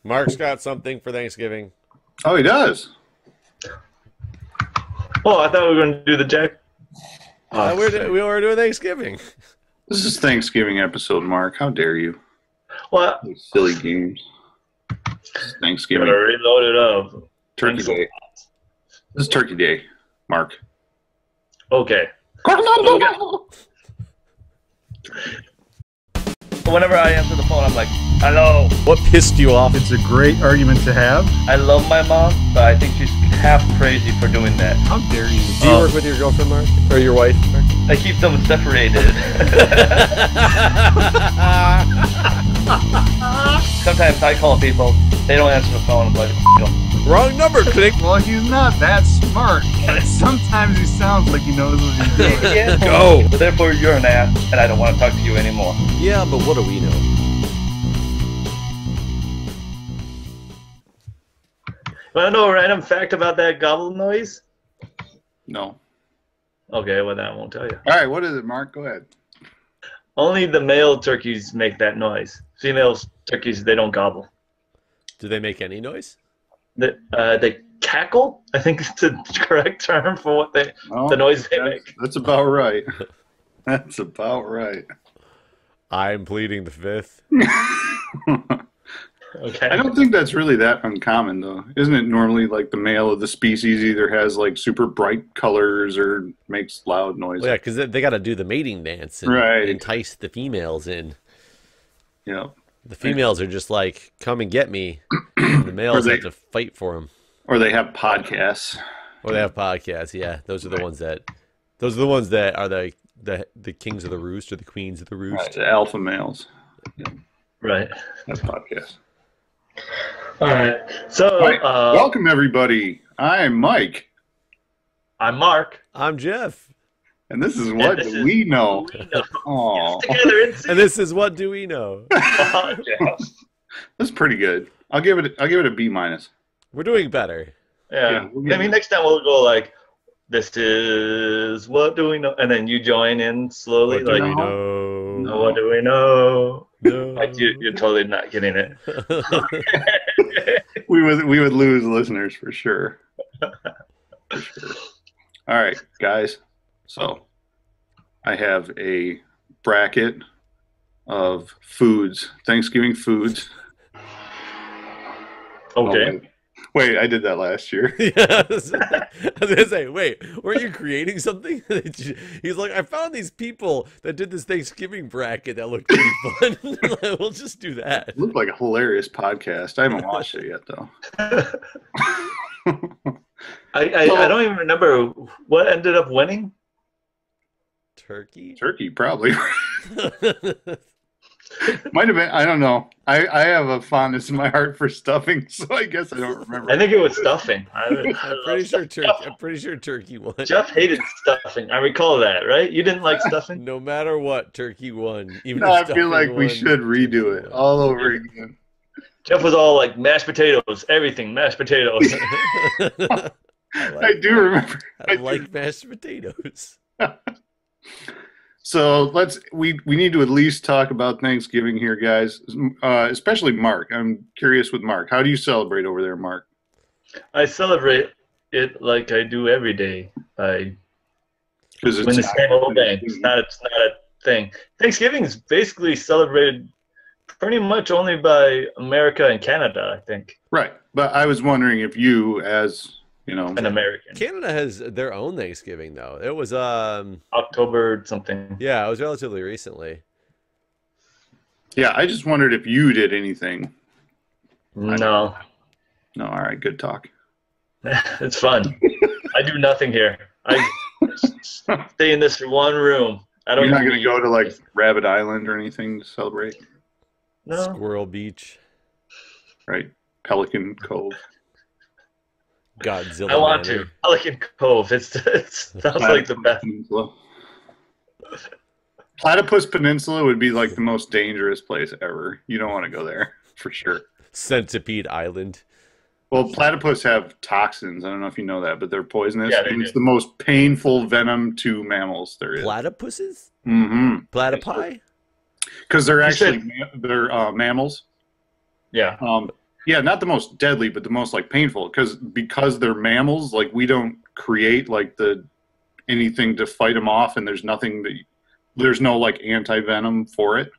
Mark's got something for Thanksgiving. Oh, he does. Oh, I thought we were going to do the Jack. We were doing Thanksgiving. This is Thanksgiving episode, Mark. How dare you? What? These silly games. This is Thanksgiving. Gotta reload it up. Turkey Day. This is Turkey Day, Mark. Okay. Whenever I answer the phone, I'm like, hello. What pissed you off? It's a great argument to have. I love my mom, but I think she's half crazy for doing that. How dare you? Do you work with your girlfriend, Mark? Or your wife, Mark? I keep them separated. Sometimes I call people, they don't answer the phone. I'm like, Wrong number, click. Well, he's not that smart. But sometimes he sounds like he knows what he's doing. yeah. Go. But therefore, you're an ass, and I don't want to talk to you anymore. Yeah, but what do we know? Want to know a random fact about that gobble noise? No. Okay, well, then I won't tell you. All right, what is it, Mark? Go ahead. Only the male turkeys make that noise. Female turkeys, they don't gobble. Do they make any noise? They cackle. I think it's the correct term for what the noise they make. That's about right. That's about right. I'm pleading the fifth. Okay. I don't think that's really that uncommon, though. Isn't it normally like the male of the species either has like super bright colors or makes loud noise? Well, yeah, because they got to do the mating dance and entice the females in. Yeah. The females are just like, come and get me. And the males have to fight for them. Or they have podcasts. Or they have podcasts, yeah. Those are the ones that are the kings of the roost or the queens of the roost. Right, the alpha males. Yeah. Right. That's podcasts. All right. So, welcome everybody. I'm Mike. I'm Mark. I'm Jeff. And this is What Do We Know. Aww. And this is What Do We Know. That's pretty good. I'll give it a B minus. We're doing better. Yeah. I mean, next time we'll go like, this is What Do We Know? And then you join in slowly. What do like, we know? What do we know? No. Like you're totally not getting it. we would lose listeners for sure. For sure. All right, guys. So I have a bracket of foods, Thanksgiving foods. Okay. Wait, I did that last year. Yeah, I was gonna say, wait, weren't you creating something? He's like, I found these people that did this Thanksgiving bracket that looked pretty fun. We'll just do that. It looked like a hilarious podcast. I haven't watched it yet, though. I don't even remember what ended up winning. Turkey? Turkey, probably. Might have been. I don't know. I have a fondness in my heart for stuffing, so I guess I don't remember. I think it was stuffing. I'm pretty sure turkey won. Jeff hated stuffing. I recall that, right? You didn't like stuffing? No matter what, turkey won. Even I feel like we should redo it all over again. Jeff was all like mashed potatoes, everything, mashed potatoes. I do remember. I like mashed potatoes. So we need to at least talk about Thanksgiving here, guys. Especially Mark. I'm curious with Mark. How do you celebrate over there, Mark? I celebrate it like I do every day. I win the same old thing. It's not a thing. Thanksgiving is basically celebrated pretty much only by America and Canada, I think. Right, but I was wondering if you, as an American. Canada has their own Thanksgiving, though. It was October something. Yeah, it was relatively recently. Yeah, I just wondered if you did anything. No. No, all right, good talk. It's fun. I do nothing here. I stay in this one room. You're not going to go to like Rabbit Island or anything to celebrate? No. Squirrel Beach. Right. Pelican Cove. Godzilla. I want to. Pelican Cove. It sounds like the best. Peninsula. Platypus Peninsula would be like the most dangerous place ever. You don't want to go there for sure. Centipede Island. Well, platypus have toxins. I don't know if you know that, but they're poisonous. Yeah, and it's the most painful venom to mammals there is. Platypuses? Mm-hmm. Platypi? Because they're actually they're mammals. Yeah. Yeah, not the most deadly, but the most like painful because they're mammals. Like we don't create like anything to fight them off, and there's no like anti venom for it.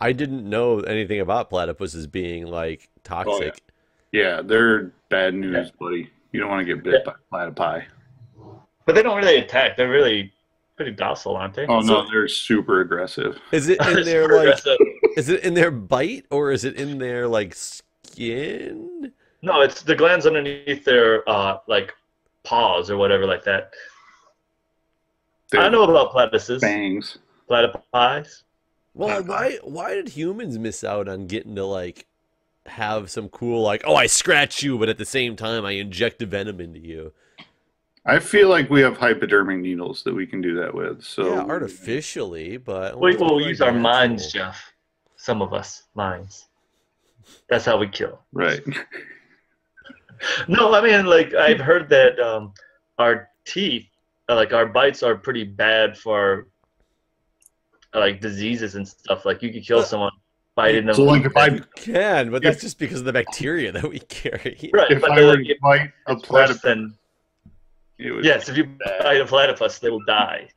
I didn't know anything about platypuses being like toxic. Yeah, they're bad news, buddy. You don't want to get bit by platypi. But they don't really attack. They're really pretty docile, aren't they? Oh no, they're super aggressive. Is it in their Super like? aggressive. Is it in their bite or is it in their like skin? No, it's the glands underneath their like paws or whatever like that. I know about platypuses. Bangs. Platypis. Well, why did humans miss out on getting to like have some cool like, oh, I scratch you, but at the same time I inject a venom into you? I feel like we have hypodermic needles that we can do that with. So yeah, artificially, but We'll use our minds, Jeff. Some of us minds. That's how we kill. Right. No, I mean, like I've heard that our teeth, like our bites, are pretty bad for like diseases and stuff. Like you could kill someone biting them. So like if I You can, but that's just because of the bacteria that we carry. right, if but I were like, to bite a it's worse platypus, than it would yes. If you bite a platypus, they will die.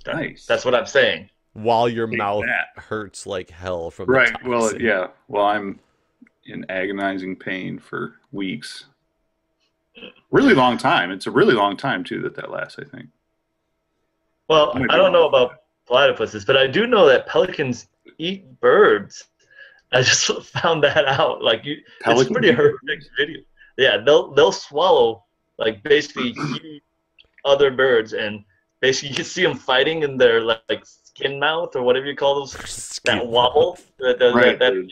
Nice. That's what I'm saying. While your Take mouth that. hurts like hell from right. the Well, toxin. yeah. Well, I'm in agonizing pain for weeks. Really long time. It's a really long time too that lasts, I think. Well, I might be I don't know wrong. about platypuses, but I do know that pelicans eat birds. I just found that out. Like it's Pelicans pretty eat horrific video. Yeah, they'll swallow like basically huge other birds, and basically you can see them fighting in their like skin mouth or whatever you call those Skin that wobble. Right. That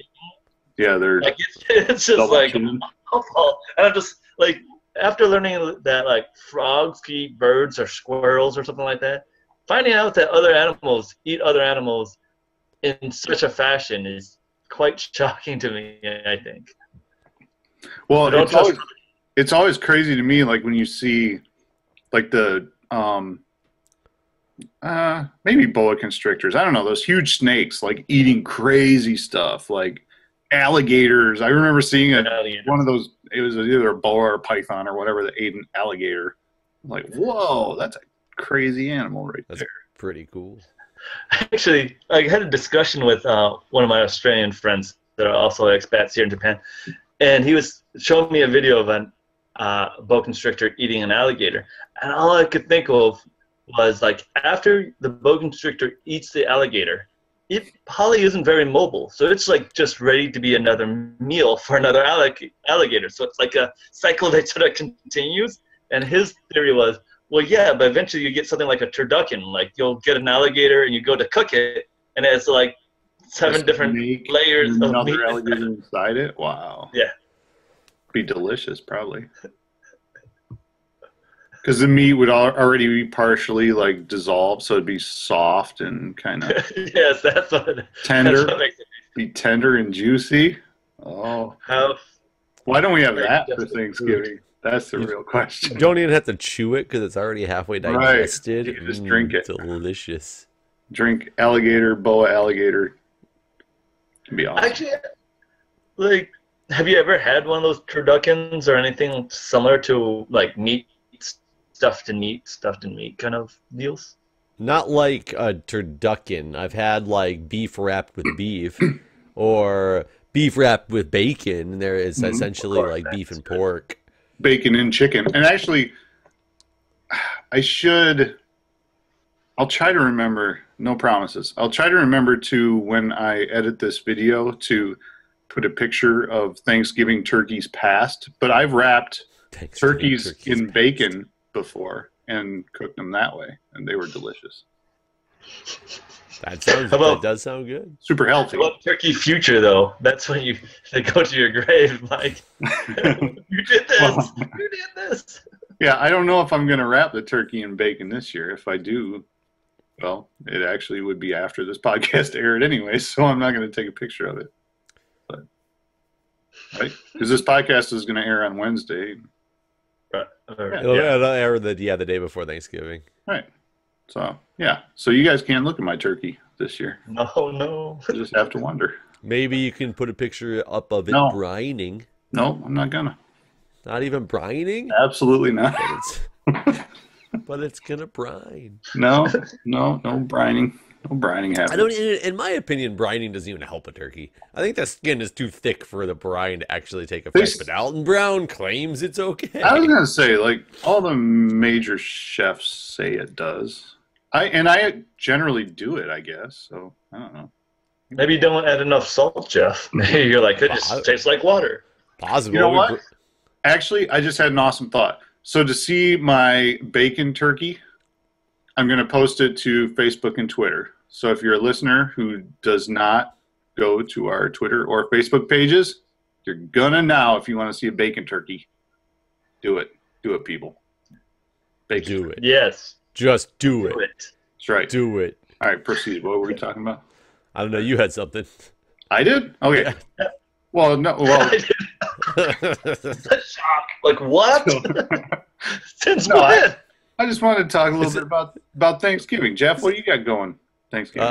Yeah, they're like it's just double like chin. awful. And I'm just like after learning that like frogs can eat birds or squirrels or something like that, finding out that other animals eat other animals in such a fashion is quite shocking to me, I think. Well, Don't trust it's always crazy to me, like when you see, like the maybe boa constrictors. I don't know, those huge snakes like eating crazy stuff, like alligators. I remember seeing one of those. It was either a boa or a python or whatever that ate an alligator. I'm like, whoa, that's a crazy animal right That's there. pretty cool. Actually, I had a discussion with one of my Australian friends that are also expats here in Japan, and he was showing me a video of a boa constrictor eating an alligator, and all I could think of was like after the boa constrictor eats the alligator, it probably isn't very mobile, so it's like just ready to be another meal for another alligator. So it's like a cycle that sort of continues. And his theory was, well, yeah, but eventually you get something like a turducken. Like you'll get an alligator and you go to cook it, and it's like seven different layers of meat. Another alligator inside it. Wow. Yeah. Be delicious, probably. Because the meat would already be partially like dissolved, so it'd be soft and kind of Yes, that's what tender. That's what makes it. Be tender and juicy. Oh, How why don't we have Very that for digestive Thanksgiving? That's the real question. You don't even have to chew it because it's already halfway Right. digested. You can just drink it. Delicious. Drink boa alligator. It'd be awesome. actually, like, have you ever had one of those turduckens or anything similar to like meat stuffed in meat kind of deals? Not like a turducken. I've had like beef wrapped with beef or beef wrapped with bacon. There is Mhm. essentially Of course, like beef that's and good. pork. Bacon and chicken. And actually, I'll try to remember, no promises. I'll try to remember to, when I edit this video, to put a picture of Thanksgiving turkeys past. But I've wrapped Thanksgiving turkeys in past. bacon before and cooked them that way, and they were delicious. That sounds. How about- That does sound good. Super healthy. What Turkey Future though? That's when they go to your grave, Mike. You did this. Well- You did this. Yeah, I don't know if I'm going to wrap the turkey in bacon this year. If I do, well, it actually would be after this podcast aired anyway, so I'm not going to take a picture of it. But, right? Because this podcast is going to air on Wednesday. Right. It'll air the day before Thanksgiving. Right. So, yeah. So you guys can't look at my turkey this year. No. You just have to wonder. Maybe you can put a picture up of it No. brining. No, I'm not gonna. Not even brining? Absolutely not. But it's gonna brine. No brining. No brining I don't. happening. In my opinion, brining doesn't even help a turkey. I think the skin is too thick for the brine to actually take effect. This- But Alton Brown claims it's okay. I was gonna say, like, all the major chefs say it does. I generally do it, I guess. So I don't know. Maybe you don't add enough salt, Jeff. Maybe you're like, it just tastes like water. Possible. You know what? Actually, I just had an awesome thought. So to see my bacon turkey, I'm going to post it to Facebook and Twitter. So if you're a listener who does not go to our Twitter or Facebook pages, you're going to now, if you want to see a bacon turkey, do it. Do it, people. Bacon. Do it. Yes. Just do it. That's right. Do it. All right, proceed. What were we talking about? I don't know. You had something. I did? Okay. Well, no. Well, Shock. Like, what? Since No, when? I just wanted to talk a little bit about Thanksgiving. Jeff, what do you got going Thanksgiving?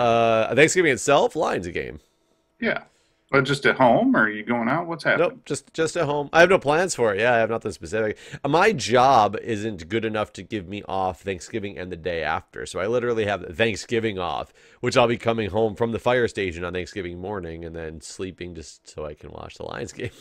Thanksgiving itself, Lions a game. Yeah. But just at home, or are you going out? What's happening? Nope, just at home. I have no plans for it. Yeah, I have nothing specific. My job isn't good enough to give me off Thanksgiving and the day after. So I literally have Thanksgiving off, which I'll be coming home from the fire station on Thanksgiving morning and then sleeping just so I can watch the Lions game.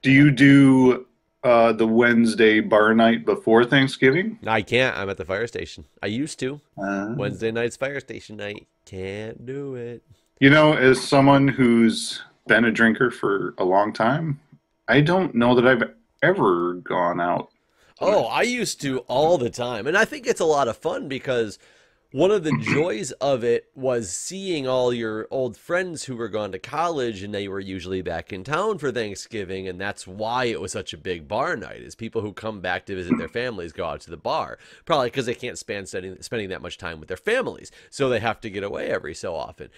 Do you do the Wednesday bar night before Thanksgiving? No, I can't. I'm at the fire station. I used to. Wednesday night's fire station night. Can't do it. You know, as someone who's been a drinker for a long time, I don't know that I've ever gone out. Oh, I used to all the time. And I think it's a lot of fun because one of the joys of it was seeing all your old friends who were gone to college and they were usually back in town for Thanksgiving. And that's why it was such a big bar night, is people who come back to visit their families go out to the bar. Probably because they can't stand spending that much time with their families. So they have to get away every so often.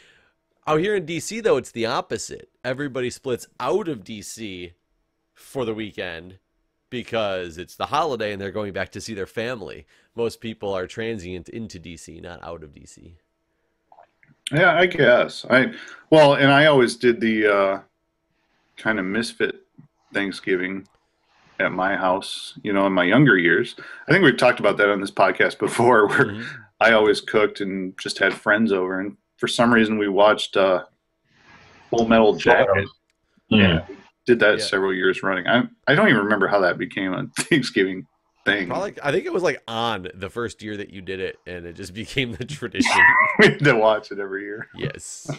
Out here in D.C., though, it's the opposite. Everybody splits out of D.C. for the weekend because it's the holiday and they're going back to see their family. Most people are transient into D.C., not out of D.C. Yeah, I guess. And I always did the kind of misfit Thanksgiving at my house, you know, in my younger years. I think we've talked about that on this podcast before, where I always cooked and just had friends over, and for some reason we watched Full Metal Jacket. Yeah, did that several years running. I don't even remember how that became a Thanksgiving thing. Probably, I think it was like on the first year that you did it, and it just became the tradition. We had to watch it every year. Yes.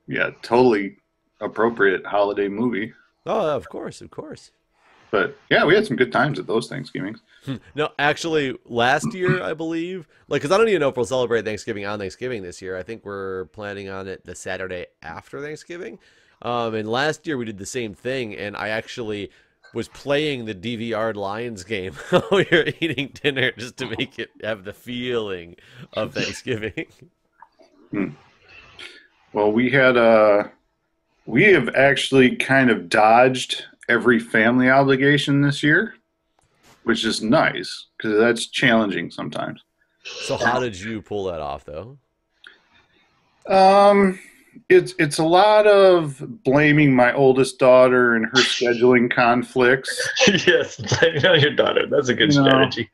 Yeah, totally appropriate holiday movie. Oh, of course, of course. But yeah, we had some good times at those Thanksgivings. No, actually, last year, I believe, because I don't even know if we'll celebrate Thanksgiving on Thanksgiving this year. I think we're planning on it the Saturday after Thanksgiving. And last year we did the same thing, and I actually was playing the DVR'd Lions game while we were eating dinner just to make it have the feeling of Thanksgiving. Well, we have actually kind of dodged every family obligation this year, which is nice because that's challenging sometimes. So how did you pull that off, though? It's a lot of blaming my oldest daughter and her scheduling conflicts. Yes, blaming on your daughter. That's a good strategy.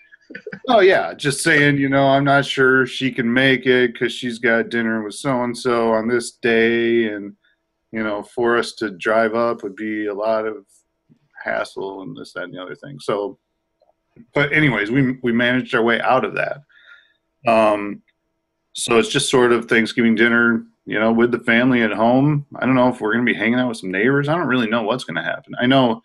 Oh yeah, just saying, I'm not sure she can make it because she's got dinner with so and so on this day, and for us to drive up would be a lot of hassle and this, that, and the other thing. So, but anyways, we managed our way out of that. So it's just sort of Thanksgiving dinner, with the family at home. I don't know if we're going to be hanging out with some neighbors. I don't really know what's going to happen. I know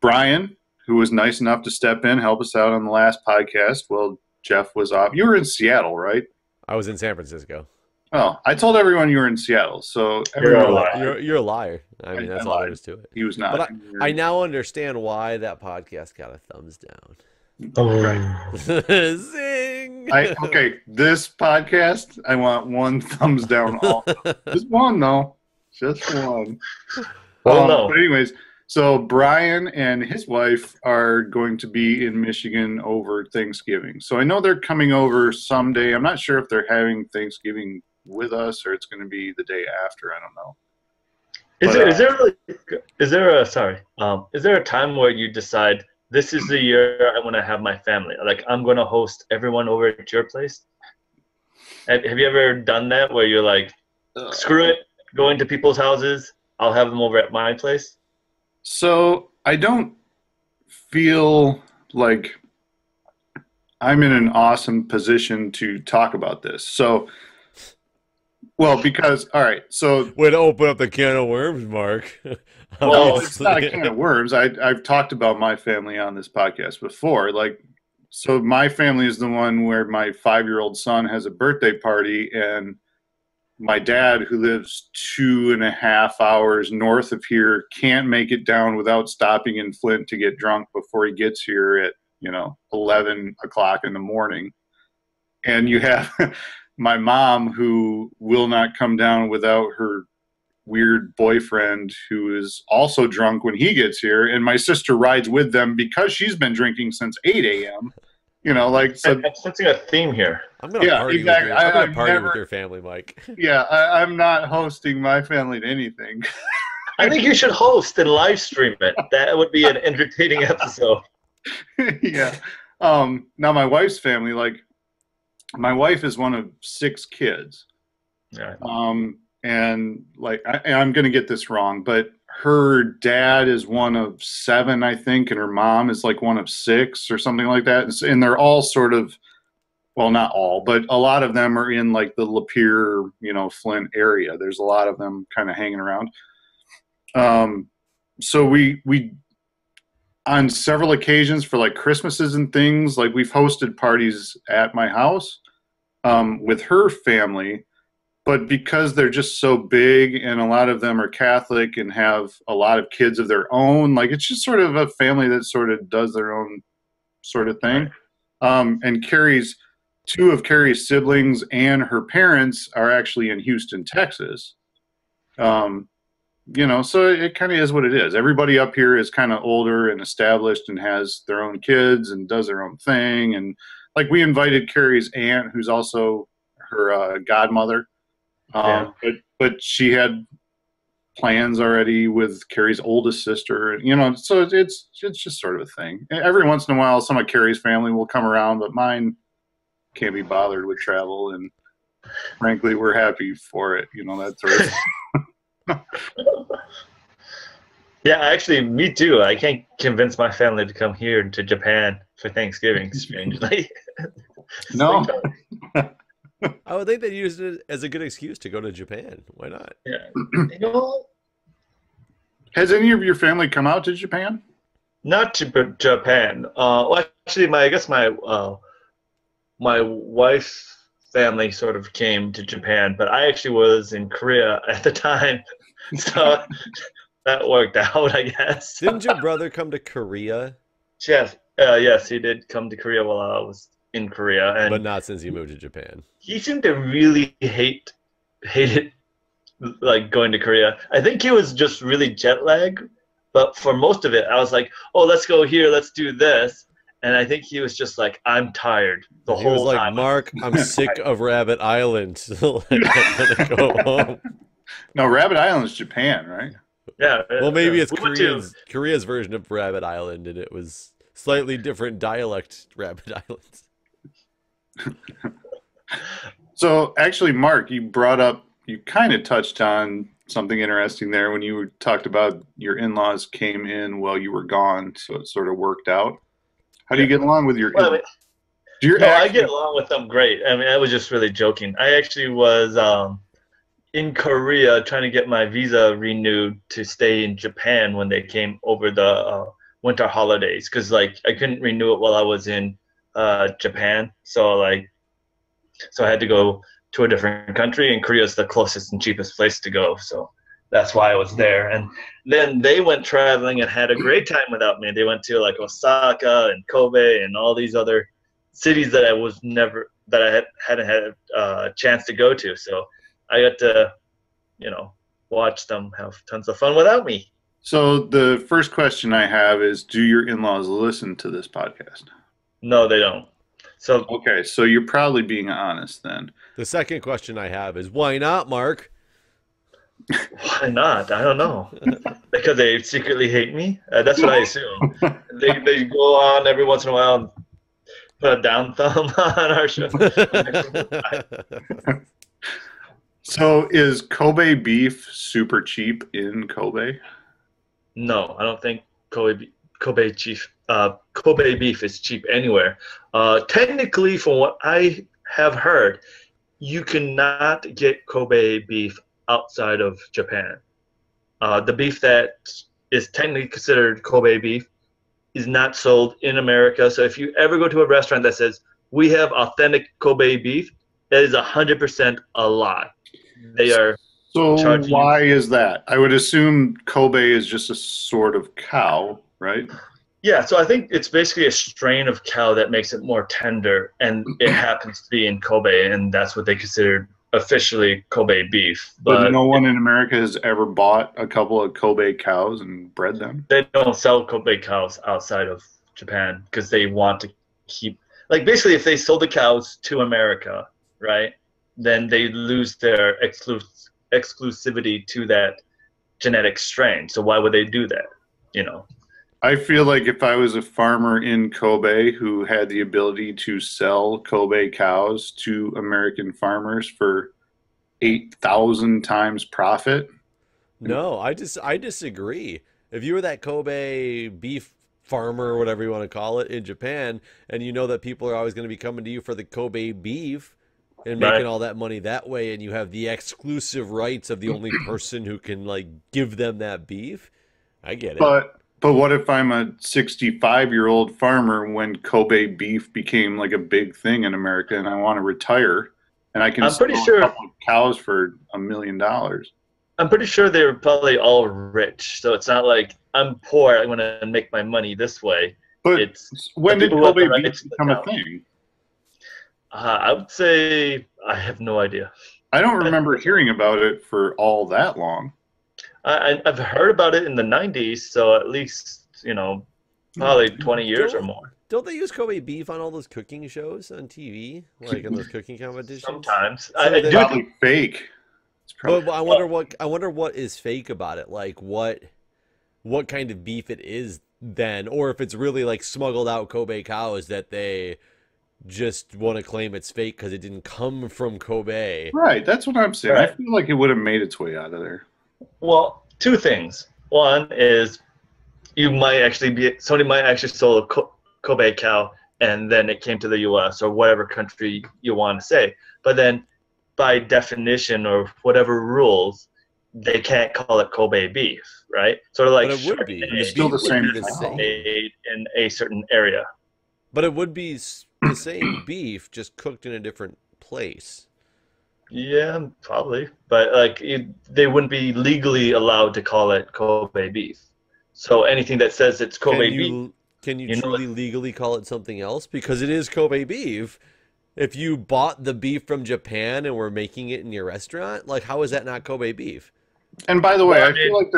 Brian, who was nice enough to step in, help us out on the last podcast. Well, Jeff was off. You were in Seattle, right? I was in San Francisco. Oh, I told everyone you were in Seattle. So you're a liar. I mean, that's all there is to it. He was not. But I now understand why that podcast got a thumbs down. Oh, right. Zing. Okay, this podcast, I want one thumbs down. Just one, though. Just one. No. But anyways, so Brian and his wife are going to be in Michigan over Thanksgiving. So I know they're coming over someday. I'm not sure if they're having Thanksgiving with us or it's going to be the day after. I don't know. Is there a time where you decide this is the year I want to have my family? Like I'm going to host everyone over at your place. Have you ever done that where you're like, screw it, going to people's houses, I'll have them over at my place? So I don't feel like I'm in an awesome position to talk about this. So, well, because, all right, so. Way to open up the can of worms, Mark. Well, it's not a can of worms. I've talked about my family on this podcast before. Like, so my family is the one where my 5-year-old son has a birthday party, and my dad, who lives 2.5 hours north of here, can't make it down without stopping in Flint to get drunk before he gets here at 11 o'clock in the morning. And you have my mom, who will not come down without her weird boyfriend, who is also drunk when he gets here, and my sister rides with them because she's been drinking since 8 a.m. So I'm sensing a theme here. I'm gonna party exactly. with your family, Mike. Yeah, I'm not hosting my family to anything. I think you should host and live stream it. That would be an entertaining episode. Yeah. Now my wife's family, my wife is one of 6 kids. Yeah. And I'm going to get this wrong, but her dad is one of 7, I think, and her mom is like one of 6 or something like that. And they're all sort of, well, not all, but a lot of them are in like the Lapeer, Flint area. There's a lot of them kind of hanging around. So we on several occasions for like Christmases and things, like we've hosted parties at my house with her family. But because they're just so big and a lot of them are Catholic and have a lot of kids of their own, like it's just sort of a family that sort of does their own sort of thing. And 2 of Carrie's siblings and her parents are actually in Houston, Texas. So it kind of is what it is. Everybody up here is kind of older and established and has their own kids and does their own thing. And like we invited Carrie's aunt, who's also her godmother. But she had plans already with Carrie's oldest sister, so it's just sort of a thing. Every once in a while, some of Carrie's family will come around, but mine can't be bothered with travel, and frankly, we're happy for it. That sort of. Yeah, actually, me too. I can't convince my family to come here to Japan for Thanksgiving, strangely. No. I would think they used it as a good excuse to go to Japan. Why not? Yeah. Has any of your family come out to Japan? Not to Japan. Well, actually, I guess my wife's family sort of came to Japan, but I actually was in Korea at the time, so that worked out, I guess. Didn't your brother come to Korea? Yes, he did come to Korea while I was in Korea, but not since you moved to Japan. He seemed to really hate it, like going to Korea. I think he was just really jet lagged, but for most of it, I was like, "Oh, let's go here, let's do this," and I think he was just like, "I'm tired." He was like, "Mark, I'm sick of Rabbit Island. I'm gonna go home." No, Rabbit Island's Japan, right? Yeah. Well, maybe it's Korea's version of Rabbit Island, and it was slightly different dialect Rabbit Islands. So actually, Mark, you kind of touched on something interesting there when you talked about your in-laws came in while you were gone, so it sort of worked out. How do you get along with your in-laws? I get along with them great. I mean, I was just really joking. I actually was in Korea trying to get my visa renewed to stay in Japan when they came over the winter holidays, because like I couldn't renew it while I was in Japan, so I had to go to a different country, and Korea is the closest and cheapest place to go, so that's why I was there. And then they went traveling and had a great time without me. They went to like Osaka and Kobe and all these other cities that I hadn't had a chance to go to, so I got to watch them have tons of fun without me. So the first question I have is, do your in-laws listen to this podcast? No, they don't. So Okay, so you're probably being honest then. The second question I have is why not, Mark? why not? I don't know. Because they secretly hate me. That's what I assume. They go on every once in a while and put a down thumb on our show. So is Kobe beef super cheap in Kobe? No, I don't think Kobe beef is cheap anywhere. Technically, from what I have heard, you cannot get Kobe beef outside of Japan. The beef that is technically considered Kobe beef is not sold in America. So if you ever go to a restaurant that says we have authentic Kobe beef, that is 100% a lie. They are So charging you. why is that? I would assume Kobe is just a sort of cow, right? Yeah, so I think it's basically a strain of cow that makes it more tender, and it happens to be in Kobe, and that's what they consider officially Kobe beef. But But no one in America has ever bought a couple of Kobe cows and bred them. they don't sell Kobe cows outside of Japan because they want to keep, like, basically if they sold the cows to America, right, then they lose their exclusivity to that genetic strain. So why would they do that? You know. I feel like if I was a farmer in Kobe who had the ability to sell Kobe cows to American farmers for 8,000 times profit. No, I disagree. If you were that Kobe beef farmer or whatever you want to call it in Japan, and you know that people are always going to be coming to you for the Kobe beef and making Right. all that money that way, and you have the exclusive rights of the only person who can like give them that beef, I get it. But what if I'm a 65-year-old farmer when Kobe beef became like a big thing in America and I want to retire and I can I'm pretty sell a sure couple of cows for $1 million? I'm pretty sure they're probably all rich. So it's not like I'm poor, I want to make my money this way. But It's when the did people who have Kobe the beef rights to the become a cow. thing? I would say I have no idea. I don't remember hearing about it for all that long. I've heard about it in the 90s, so at least, probably 20 years or Don't more. don't they use Kobe beef on all those cooking shows on TV, like in those cooking competitions? Sometimes. So I they- do Probably fake. It's probably But I wonder what is fake about it. Like what kind of beef it is then, or if it's really like smuggled out Kobe cows that they just want to claim it's fake because it didn't come from Kobe. right. That's what I'm saying. I Right. feel like it would have made its way out of there. Well, two things. One is somebody might actually sell a Kobe cow and then it came to the US or whatever country you want to say. But then by definition or whatever rules, they can't call it Kobe beef, right? Sort of like But it would be. Chardonnay The still beef the would be same the cow. same. made in a certain area. But it would be the same beef, just cooked in a different place. Yeah, probably. But like they wouldn't be legally allowed to call it Kobe beef. So anything that says it's Kobe beef, Can you you know truly legally call it something else? Because it is Kobe beef. If you bought the beef from Japan and were making it in your restaurant, like how is that not Kobe beef? And by the way, Well, I I feel mean- like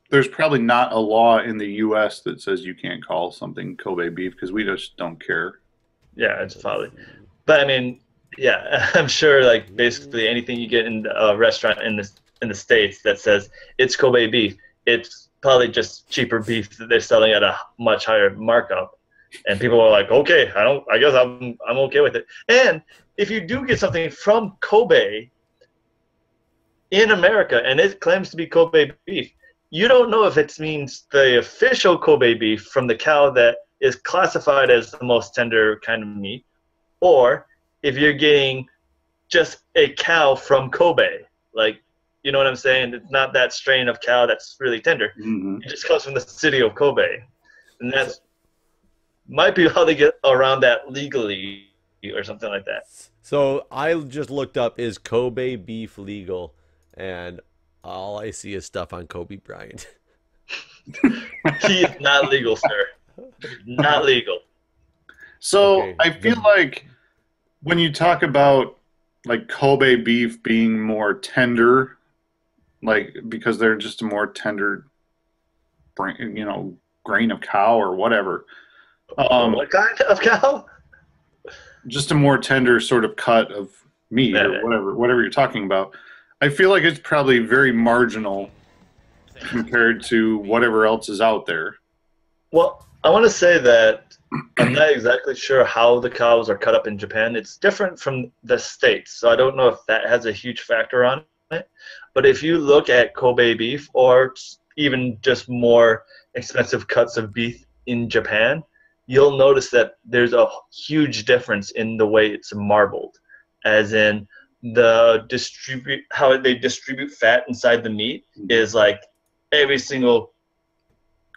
there's probably not a law in the U.S. that says you can't call something Kobe beef because we just don't care. yeah, it's probably. But I mean, yeah, I'm sure like basically anything you get in a restaurant in the States that says it's Kobe beef, it's probably just cheaper beef that they're selling at a much higher markup. And people are like, okay, I guess I'm okay with it. And if you do get something from Kobe in America and it claims to be Kobe beef, you don't know if it means the official Kobe beef from the cow that is classified as the most tender kind of meat, or if you're getting just a cow from Kobe. Like, you know what I'm saying? It's not that strain of cow that's really tender. Mhm. It just comes from the city of Kobe. And that's might be how they get around that legally or something like that. So I just looked up is Kobe beef legal, and all I see is stuff on Kobe Bryant. He is not legal, sir. Not legal. So Okay. I feel like when you talk about like Kobe beef being more tender, like because they're just a more tender, grain of cow or whatever. What kind of cow? just a more tender sort of cut of meat Yeah. or whatever you're talking about. I feel like it's probably very marginal compared to whatever else is out there. Well, I want to say that I'm not exactly sure how the cows are cut up in Japan. It's different from the States, so I don't know if that has a huge factor on it. But if you look at Kobe beef or even just more expensive cuts of beef in Japan, you'll notice that there's a huge difference in the way it's marbled, as in how they distribute fat inside the meat is like every single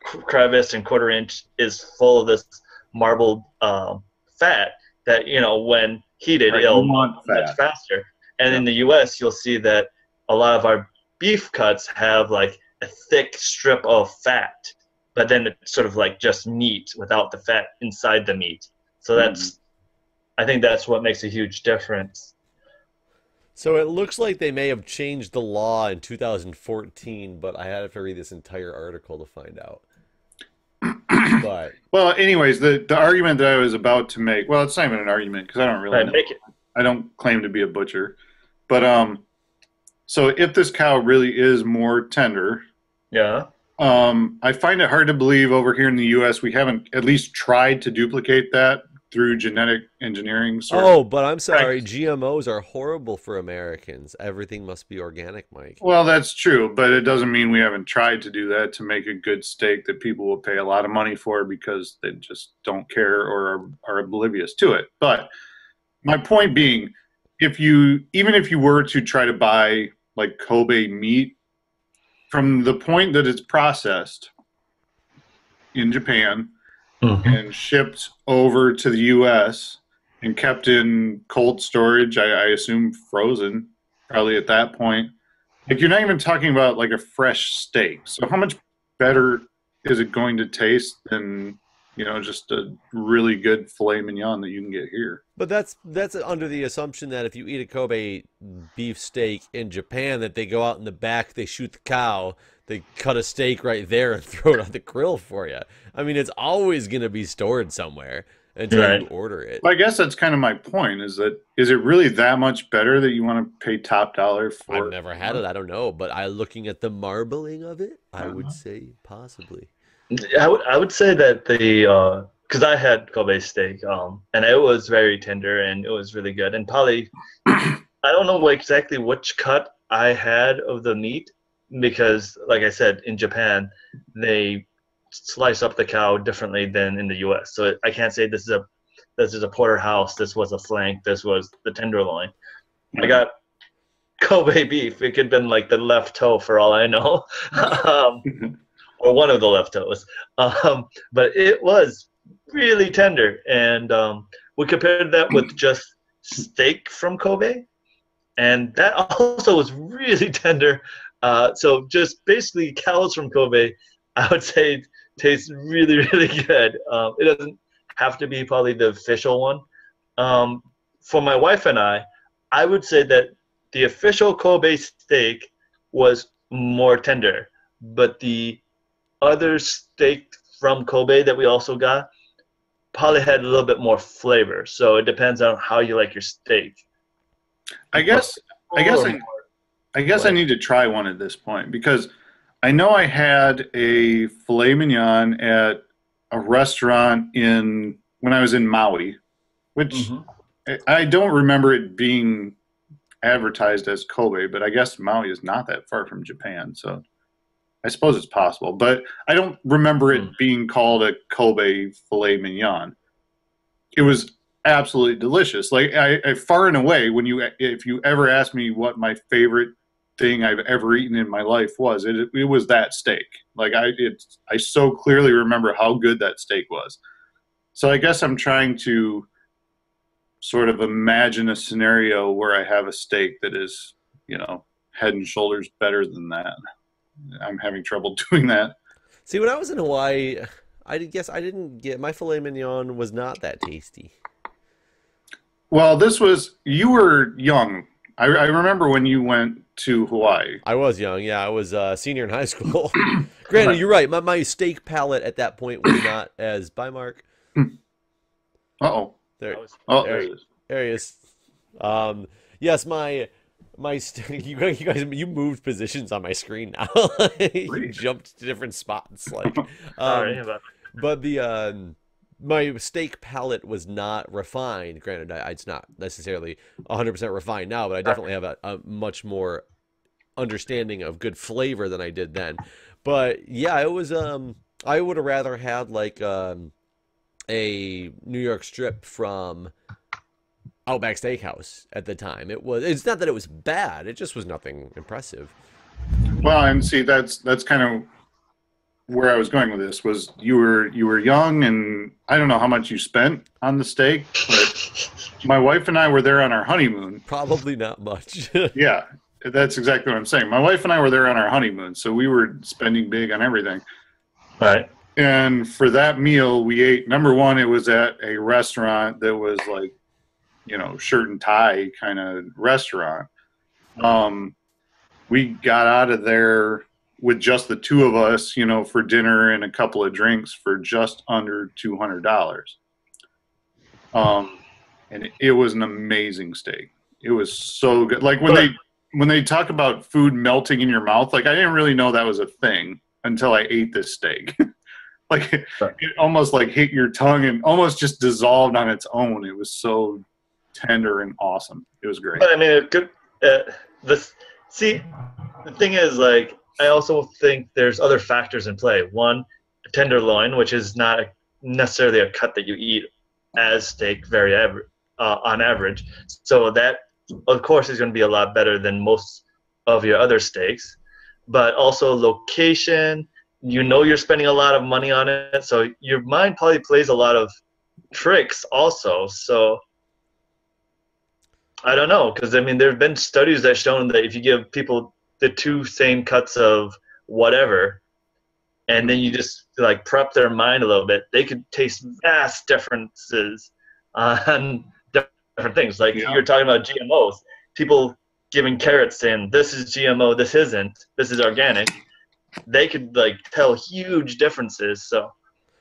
crevice and quarter inch is full of this marbled fat that, when heated, Right, it'll you want much fat. faster. And Yeah. in the US, you'll see that a lot of our beef cuts have like a thick strip of fat, but then it's sort of like just meat without the fat inside the meat. So I think that's what makes a huge difference. So it looks like they may have changed the law in 2014, but I had to read this entire article to find out. But Well, anyways, the argument that I was about to make, well, it's not even an argument because I don't really Right, know. make it. I don't claim to be a butcher. But so if this cow really is more tender, Yeah. I find it hard to believe over here in the US we haven't at least tried to duplicate that through genetic engineering. oh, but I'm sorry, GMOs are horrible for Americans. Everything must be organic, Mike. Well, that's true, but it doesn't mean we haven't tried to do that to make a good steak that people will pay a lot of money for because they just don't care or are oblivious to it. But my point being, even if you were to try to buy like Kobe meat, from the point that it's processed in Japan and shipped over to the US and kept in cold storage, I assume frozen, probably at that point. Like, you're not even talking about like a fresh steak. So how much better is it going to taste than, just a really good filet mignon that you can get here? But that's under the assumption that if you eat a Kobe beef steak in Japan, that they go out in the back, they shoot the cow, they cut a steak right there and throw it on the grill for you. I mean, it's always going to be stored somewhere until you order it. Well, I guess that's kind of my point, is it really that much better that you want to pay top dollar for? I've never had it. I don't know. But looking at the marbling of it, I would say possibly. I would say that because I had Kobe steak, and it was very tender and it was really good. And probably, I don't know exactly which cut I had of the meat because, like I said, in Japan, they slice up the cow differently than in the U.S. So I can't say this is a porterhouse, this was a flank, this was the tenderloin. I got Kobe beef. It could have been like the left toe for all I know. Or one of the left toes. But it was really tender. And we compared that with just steak from Kobe. And that also was really tender. So just basically cows from Kobe, I would say tastes really, really good. It doesn't have to be probably the official one. For my wife and I would say that the official Kobe steak was more tender. But the other steak from Kobe that we also got probably had a little bit more flavor. So it depends on how you like your steak. I guess I need to try one at this point because I know I had a filet mignon at a restaurant when I was in Maui, which I don't remember it being advertised as Kobe, but I guess Maui is not that far from Japan, so I suppose it's possible, but I don't remember it being called a Kobe filet mignon. It was absolutely delicious. Like I far and away, if you ever ask me what my favorite thing I've ever eaten in my life was, it was that steak. Like I so clearly remember how good that steak was. So I guess I'm trying to sort of imagine a scenario where I have a steak that is, head and shoulders better than that. I'm having trouble doing that. See, when I was in Hawaii, I guess I didn't get my filet mignon was not that tasty. Well, you were young. I remember when you went to Hawaii. I was young, yeah. I was a senior in high school. Granted, you're right. My steak palate at that point was not as, bye, Mark. Uh-oh. There, Oh, there, there it is. there he is. Yes, you moved positions on my screen now. You Sweet. jumped to different spots, like, Sorry um, about but the my steak palate was not refined. Granted, it's not necessarily 100% refined now, but I definitely have a much more understanding of good flavor than I did then. But yeah, it was I would have rather had like a New York strip from Outback Steakhouse at the time. It's not that it was bad, it just was nothing impressive. Well, and see, that's kind of where I was going with this. Was you were young, and I don't know how much you spent on the steak, but my wife and I were there on our honeymoon. Probably not much. Yeah, that's exactly what I'm saying. My wife and I were there on our honeymoon, so we were spending big on everything. Right. And for that meal, we ate, number one, it was at a restaurant that was like, shirt and tie kind of restaurant. We got out of there with just the two of us, for dinner and a couple of drinks for just under $200. And it was an amazing steak. It was so good. Like when they talk about food melting in your mouth, like I didn't really know that was a thing until I ate this steak. Like it almost like hit your tongue and almost just dissolved on its own. It was so tender and awesome. It was great. But I mean, it could. See, the thing is, like, I also think there's other factors in play. One, a tenderloin, which is not necessarily a cut that you eat as steak on average. So that, of course, is going to be a lot better than most of your other steaks. But also location. You're spending a lot of money on it, so your mind probably plays a lot of tricks also. So I don't know, because I mean, there have been studies that have shown that if you give people the two same cuts of whatever, and then you just like prep their mind a little bit, they could taste vast differences on different things. Like you're talking about GMOs, people giving carrots saying this is GMO, this isn't, this is organic. They could like tell huge differences. So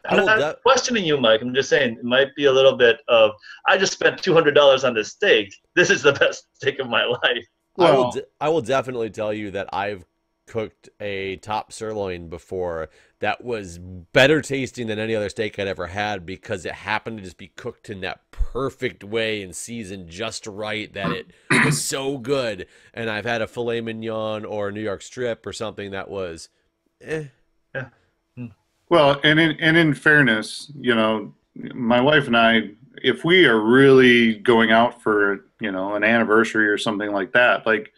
I'm not questioning you, Mike. I'm just saying it might be a little bit of I just spent $200 on this steak. This is the best steak of my life. Well, I will definitely tell you that I've cooked a top sirloin before that was better tasting than any other steak I'd ever had because it happened to just be cooked in that perfect way and seasoned just right that it was so good. And I've had a filet mignon or a New York strip or something that was Yeah. Well, and in fairness, my wife and I, if we are really going out for, an anniversary or something like that, like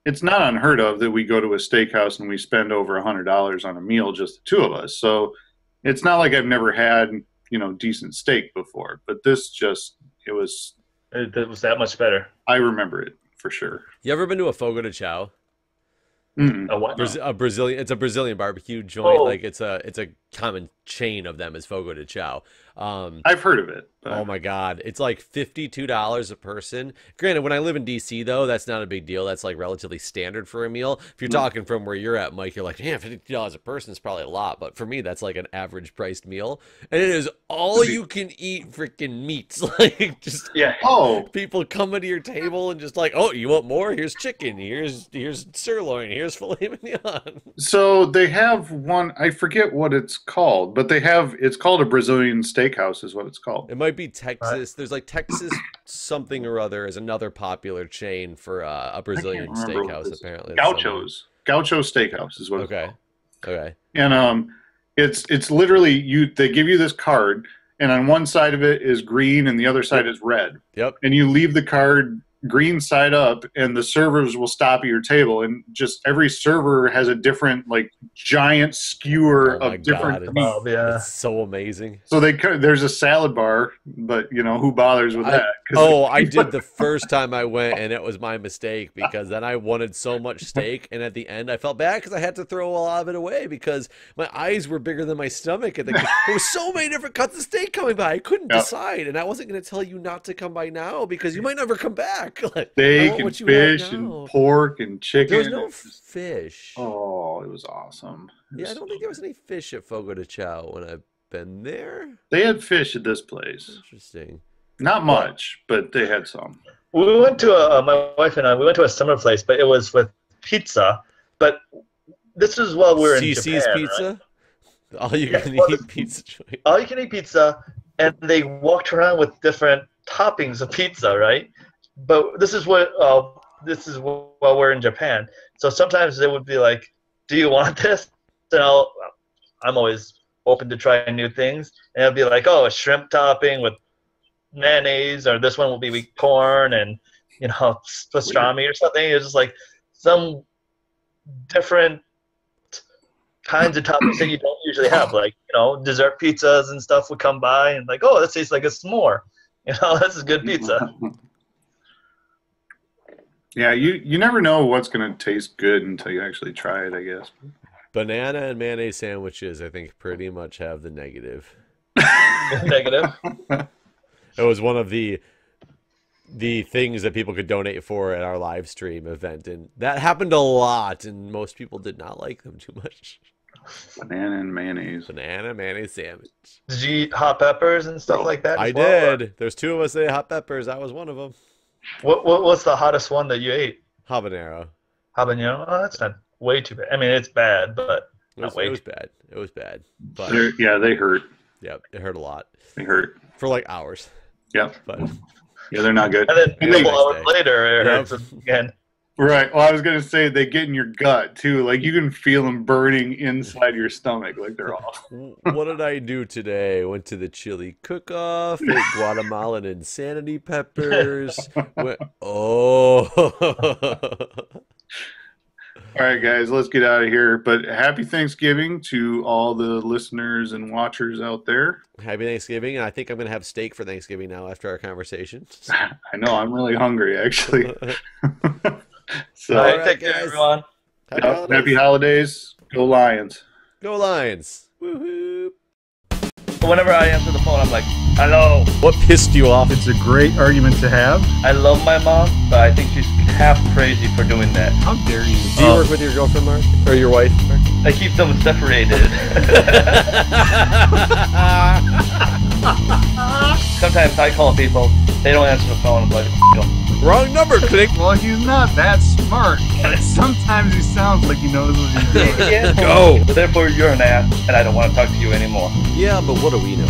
it's not unheard of that we go to a steakhouse and we spend over $100 on a meal, just the two of us. So it's not like I've never had, decent steak before, but it was that much better. I remember it for sure. You ever been to a Fogo de Chao? A what? A Brazilian. It's a Brazilian barbecue joint. Like it's a common chain of them. Is Fogo de Chao. I've heard of it. Oh my God, it's like $52 a person. Granted, when I live in DC though, that's not a big deal. That's like relatively standard for a meal. If you're talking from where you're at, Mike, you're like, yeah, $52 a person is probably a lot. But for me, that's like an average priced meal, and it is all you can eat freaking meats. Like just people coming to your table and just like, oh, you want more? Here's chicken. Here's sirloin. Here's filet mignon. So they have one. I forget what it's called, but it's called a Brazilian steakhouse, is what it's called. It might be Texas. There's like Texas something or other is another popular chain for a Brazilian steakhouse. Apparently, Gaucho Steakhouse is what it's called. Okay. And it's literally they give you this card, and on one side of it is green and the other side is red. Yep. And you leave the card green side up, and the servers will stop at your table, and just every server has a different like giant skewer of different meat. It's so amazing. So there's a salad bar, but who bothers with that? I did the first time I went, and it was my mistake because then I wanted so much steak, and at the end I felt bad because I had to throw a lot of it away because my eyes were bigger than my stomach, and there was so many different cuts of steak coming by. I couldn't decide, and I wasn't going to tell you not to come by now because you might never come back. Steak and fish and pork and chicken. There was no fish. Oh, it was awesome. I don't think there was any fish at Fogo de Chao when I've been there. They had fish at this place. Interesting. Not much, but they had some. We went to my wife and I. We went to a summer place, but it was with pizza. But this is while we were in CC's Japan, Pizza? right? All you Yeah, can well, eat pizza joint. all you can eat pizza, and they walked around with different toppings of pizza, right? But this is while we're in Japan. So sometimes they would be like, "Do you want this?" And I'm always open to trying new things, and it'll be like, "Oh, a shrimp topping with mayonnaise," or this one will be with corn and pastrami or something. It's just like some different kinds of toppings that you don't usually have, like dessert pizzas and stuff would come by and like, oh, that tastes like a s'more. This is good pizza. Yeah, you never know what's gonna taste good until you actually try it, I guess. Banana and mayonnaise sandwiches, I think, pretty much have the negative. Negative. It was one of the things that people could donate for at our live stream event, and that happened a lot, and most people did not like them too much. Banana and mayonnaise. Banana mayonnaise sandwich. Did you eat hot peppers and stuff like that? I as well, did. There's two of us that ate hot peppers. That was one of them. What's the hottest one that you ate? Habanero. Habanero? Oh, that's not way too bad. I mean, it's bad, but not way It was too bad. It was bad. But They hurt. yeah, it hurt a lot They hurt. for like hours. Yep. But Yeah, they're not good. And then a couple next hours day. later, it Yep. hurts again. Right. Well, I was gonna say they get in your gut too. Like you can feel them burning inside your stomach. Like they're off. what did I do today? Went to the chili cook-off, ate Guatemalan insanity peppers. Oh. All right, guys, let's get out of here. But happy Thanksgiving to all the listeners and watchers out there. Happy Thanksgiving. And I think I'm going to have steak for Thanksgiving now after our conversation. I know I'm really hungry, actually. So, All right, right, take care, guys. everyone. happy holidays. Go Lions. Go Lions. Woohoo. Whenever I answer the phone, I'm like, hello. What pissed you off? It's a great argument to have. I love my mom, but I think she's half crazy for doing that. How dare you? Do you work with your girlfriend, Mark? Or your wife, Mark? I keep them separated. Sometimes I call people, they don't answer the phone. I'm like, Wrong number, click. Well, he's not that smart, but sometimes he sounds like he knows what he's doing. yeah, Go. Therefore, you're an ass, and I don't want to talk to you anymore. Yeah, but what do we know?